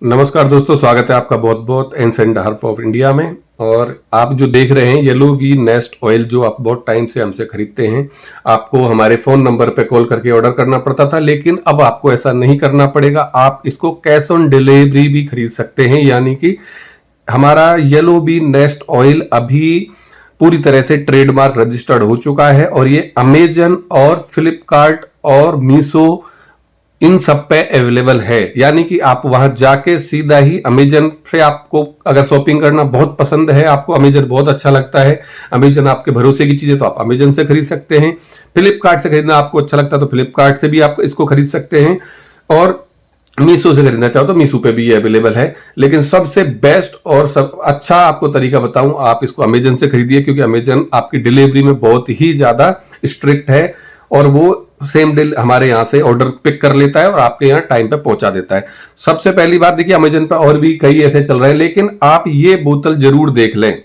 नमस्कार दोस्तों, स्वागत है आपका बहुत बहुत एंड हर्ब ऑफ इंडिया में। और आप जो देख रहे हैं येलो वी नेस्ट ऑयल, जो आप बहुत टाइम से हमसे खरीदते हैं, आपको हमारे फोन नंबर पे कॉल करके ऑर्डर करना पड़ता था, लेकिन अब आपको ऐसा नहीं करना पड़ेगा। आप इसको कैश ऑन डिलीवरी भी खरीद सकते हैं। यानी कि हमारा येलो वी नेस्ट ऑयल अभी पूरी तरह से ट्रेडमार्क रजिस्टर्ड हो चुका है और ये अमेजन और फ्लिपकार्ट और मीशो इन सब पे अवेलेबल है। यानी कि आप वहां जाके सीधा ही अमेजन से, आपको अगर शॉपिंग करना बहुत पसंद है, आपको अमेजन बहुत अच्छा लगता है, अमेजन आपके भरोसे की चीज है, तो आप अमेजन से खरीद सकते हैं। फ्लिपकार्ट से खरीदना आपको अच्छा लगता है तो फ्लिपकार्ट से भी आप इसको खरीद सकते हैं, और मीशो से खरीदना चाहो तो मीशो पे भी ये अवेलेबल है। लेकिन सबसे बेस्ट और सब अच्छा आपको तरीका बताऊं, आप इसको अमेजन से खरीदिए, क्योंकि अमेजन आपकी डिलीवरी में बहुत ही ज्यादा स्ट्रिक्ट है और वो सेम डे हमारे यहाँ से ऑर्डर पिक कर लेता है और आपके यहाँ टाइम पे पहुंचा देता है। सबसे पहली बात देखिए, अमेजन पे और भी कई ऐसे चल रहे हैं, लेकिन आप ये बोतल जरूर देख लें,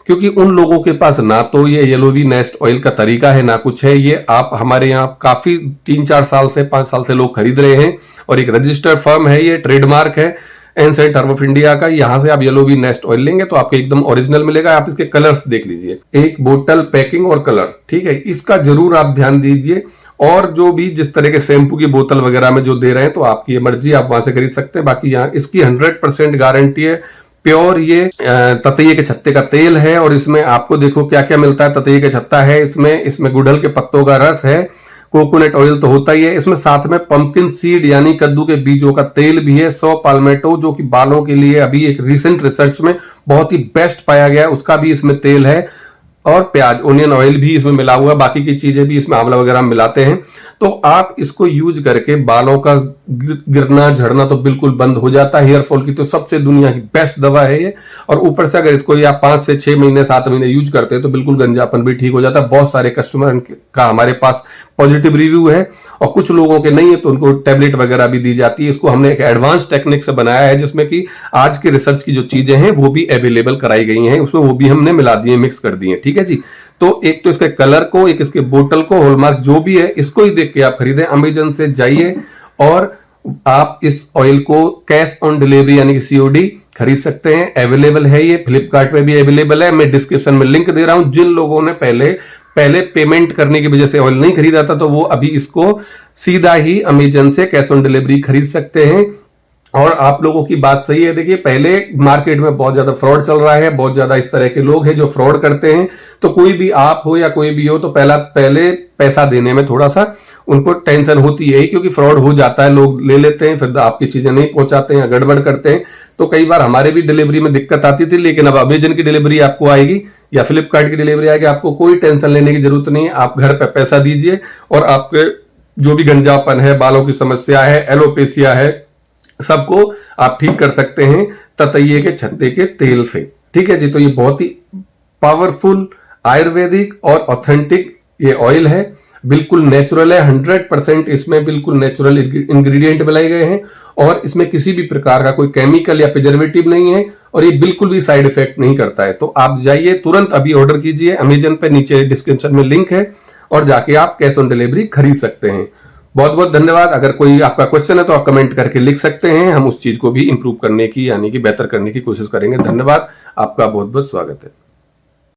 क्योंकि उन लोगों के पास ना तो ये येलो वी नेस्ट ऑयल का तरीका है ना कुछ है। ये आप हमारे यहाँ काफी 3-4 साल से 5 साल से लोग खरीद रहे हैं और एक रजिस्टर्ड फर्म है, ये ट्रेडमार्क है एंड हर्ब ऑफ इंडिया का। यहां से आप येलो वी नेस्ट ऑयल लेंगे तो आपको एकदम ओरिजिनल मिलेगा। आप इसके कलर्स देख लीजिए, एक बोतल, पैकिंग और कलर, ठीक है, इसका जरूर आप ध्यान दीजिए। और जो भी जिस तरह के शैम्पू की बोतल वगैरह में जो दे रहे हैं तो आपकी मर्जी, आप वहां से खरीद सकते हैं। बाकी यहाँ इसकी 100% गारंटी है। प्योर ये ततैये के छत्ते का तेल है और इसमें आपको देखो क्या क्या मिलता है। ततैये का छत्ता है, इसमें गुड़हल के पत्तों का रस है, कोकोनट ऑयल तो होता ही है, इसमें साथ में पंपकिन सीड यानी कद्दू के बीजों का तेल भी है, 100 पाल्मेटो जो कि बालों के लिए अभी एक रिसेंट रिसर्च में बहुत ही बेस्ट पाया गया है, उसका भी इसमें तेल है, और प्याज ओनियन ऑयल भी इसमें मिला हुआ है। बाकी की चीजें भी इसमें आंवला वगैरह मिलाते हैं। तो आप इसको यूज करके बालों का गिरना झड़ना तो बिल्कुल बंद हो जाता है। हेयर फॉल की तो सबसे दुनिया की बेस्ट दवा है ये। और ऊपर से अगर इसको आप 5 से 6 महीने 7 महीने यूज करते हैं तो बिल्कुल गंजापन भी ठीक हो जाता है। बहुत सारे कस्टमर का हमारे पास पॉजिटिव रिव्यू है और कुछ लोगों के नहीं है तो उनको टैबलेट वगैरह भी दी जाती है। इसको हमने एक एडवांस टेक्निक से बनाया है जिसमें कि आज के रिसर्च की जो चीजें हैं वो भी अवेलेबल कराई गई हैं, उसमें वो भी हमने मिला दिए, मिक्स कर दिए। ठीक है जी। तो एक तो इसके कलर को, एक इसके बोतल को, हॉलमार्क जो भी है, इसको ही देख के आप खरीदें। अमेजन से जाइए और आप इस ऑयल को कैश ऑन डिलीवरी यानी कि सीओडी खरीद सकते हैं। अवेलेबल है, ये फ्लिपकार्ट में भी अवेलेबल है। मैं डिस्क्रिप्शन में लिंक दे रहा हूं। जिन लोगों ने पहले पेमेंट करने की वजह से ऑयल नहीं खरीदा था तो वो अभी इसको सीधा ही अमेजन से कैश ऑन डिलीवरी खरीद सकते हैं। और आप लोगों की बात सही है। देखिए, पहले मार्केट में बहुत ज्यादा फ्रॉड चल रहा है, बहुत ज्यादा इस तरह के लोग हैं जो फ्रॉड करते हैं। तो कोई भी आप हो या कोई भी हो तो पहले पैसा देने में थोड़ा सा उनको टेंशन होती है, क्योंकि फ्रॉड हो जाता है, लोग ले लेते हैं, फिर आपकी चीजें नहीं पहुंचाते हैं, गड़बड़ करते हैं। तो कई बार हमारे भी डिलीवरी में दिक्कत आती थी, लेकिन अब अमेजन की डिलीवरी आपको आएगी या फ्लिपकार्ट की डिलीवरी आएगी, आपको कोई टेंशन लेने की जरूरत नहीं है। आप घर पे पैसा दीजिए और आपके जो भी गंजापन है, बालों की समस्या है, एलोपेशिया है, सबको आप ठीक कर सकते हैं ततैये के छत्ते के तेल से। ठीक है जी। तो ये बहुत ही पावरफुल, आयुर्वेदिक और ऑथेंटिक ये ऑयल है, बिल्कुल नेचुरल है। 100% इसमें बिल्कुल नेचुरल इंग्रेडिएंट मिलाए गए हैं और इसमें किसी भी प्रकार का कोई केमिकल या प्रिजर्वेटिव नहीं है और ये बिल्कुल भी साइड इफेक्ट नहीं करता है। तो आप जाइए, तुरंत अभी ऑर्डर कीजिए अमेजन पे, नीचे डिस्क्रिप्शन में लिंक है, और जाके आप कैश ऑन डिलीवरी खरीद सकते हैं। बहुत बहुत धन्यवाद। अगर कोई आपका क्वेश्चन है तो आप कमेंट करके लिख सकते हैं, हम उस चीज को भी इंप्रूव करने की यानी कि बेहतर करने की कोशिश करेंगे। धन्यवाद, आपका बहुत बहुत स्वागत है।